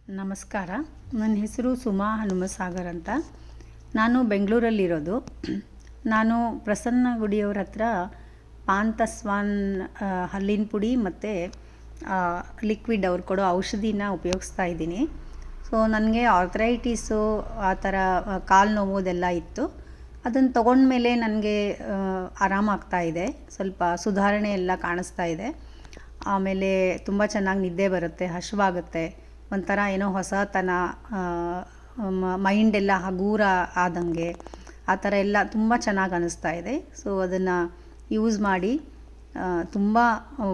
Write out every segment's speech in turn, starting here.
ನಮಸ್ಕಾರ. ನನ್ನ ಹೆಸರು ಸುಮಾ ಹನುಮಸಾಗರ್ ಅಂತ. ನಾನು ಬೆಂಗಳೂರಲ್ಲಿರೋದು. ನಾನು ಪ್ರಸನ್ನ ಗುಡಿಯವ್ರ ಹತ್ರ ಪಾಂತಸ್ವಾನ್ ಹಲ್ಲಿನ ಪುಡಿ ಮತ್ತು ಲಿಕ್ವಿಡ್ ಅವ್ರು ಕೊಡೋ ಔಷಧಿನ ಉಪಯೋಗಿಸ್ತಾ ಇದ್ದೀನಿ. ಸೊ ನನಗೆ ಆರ್ಥರೈಟಿಸು ಆ ಥರ ಕಾಲು ನೋವುದೆಲ್ಲ ಇತ್ತು. ಅದನ್ನು ತೊಗೊಂಡ್ಮೇಲೆ ನನಗೆ ಆರಾಮಾಗ್ತಾ ಇದೆ, ಸ್ವಲ್ಪ ಸುಧಾರಣೆ ಎಲ್ಲ ಕಾಣಿಸ್ತಾ ಇದೆ. ಆಮೇಲೆ ತುಂಬ ಚೆನ್ನಾಗಿ ನಿದ್ದೆ ಬರುತ್ತೆ, ಹಸಿವಾಗುತ್ತೆ, ಒಂಥರ ಏನೋ ಹೊಸತನ, ಮೈಂಡೆಲ್ಲ ಹಗೂರ ಆದಂಗೆ ಆ ಥರ ಎಲ್ಲ ತುಂಬ ಚೆನ್ನಾಗಿ ಅನ್ನಿಸ್ತಾ ಇದೆ. ಸೊ ಅದನ್ನು ಯೂಸ್ ಮಾಡಿ ತುಂಬ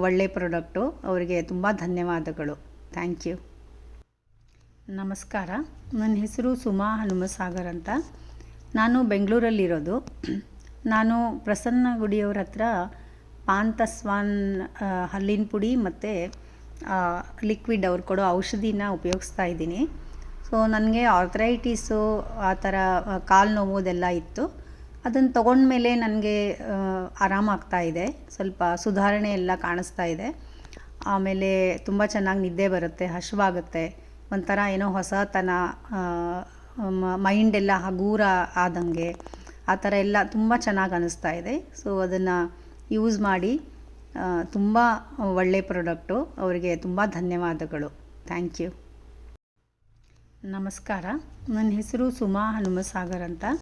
ಒಳ್ಳೆ ಪ್ರಾಡಕ್ಟು. ಅವರಿಗೆ ತುಂಬ ಧನ್ಯವಾದಗಳು. Thank you. ನಮಸ್ಕಾರ. ನನ್ನ ಹೆಸರು ಸುಮಾ ಹನುಮಸಾಗರ್ ಅಂತ. ನಾನು ಬೆಂಗಳೂರಲ್ಲಿರೋದು. ನಾನು ಪ್ರಸನ್ನ ಗುಡಿಯವ್ರ ಹತ್ರ ಪಾಂತಸ್ವಾನ್ ಹಲ್ಲಿನ ಪುಡಿ ಮತ್ತು ಲಿಕ್ವಿಡ್ ಅವ್ರು ಕೊಡೋ ಔಷಧಿನ ಉಪಯೋಗಿಸ್ತಾ ಇದ್ದೀನಿ. ಸೊ ನನಗೆ ಆರ್ಥರೈಟಿಸು ಆ ಥರ ಕಾಲು ನೋವುದೆಲ್ಲ ಇತ್ತು. ಅದನ್ನು ತೊಗೊಂಡ್ಮೇಲೆ ನನಗೆ ಆರಾಮಾಗ್ತಾ ಇದೆ, ಸ್ವಲ್ಪ ಸುಧಾರಣೆ ಎಲ್ಲ ಕಾಣಿಸ್ತಾ ಇದೆ. ಆಮೇಲೆ ತುಂಬ ಚೆನ್ನಾಗಿ ನಿದ್ದೆ ಬರುತ್ತೆ, ಹಸಿವಾಗುತ್ತೆ, ಒಂಥರ ಏನೋ ಹೊಸತನ, ಮೈಂಡೆಲ್ಲ ಹಗೂರ ಆದಂಗೆ ಆ ಥರ ಎಲ್ಲ ತುಂಬ ಚೆನ್ನಾಗಿ ಅನ್ನಿಸ್ತಾ ಇದೆ. ಸೊ ಅದನ್ನು ಯೂಸ್ ಮಾಡಿ ತುಂಬ ಒಳ್ಳೆ ಪ್ರಾಡಕ್ಟು. ಅವರಿಗೆ ತುಂಬ ಧನ್ಯವಾದಗಳು. Thank you. ನಮಸ್ಕಾರ. ನನ್ನ ಹೆಸರು ಸುಮಾ ಹನುಮಸಾಗರ್ ಅಂತ.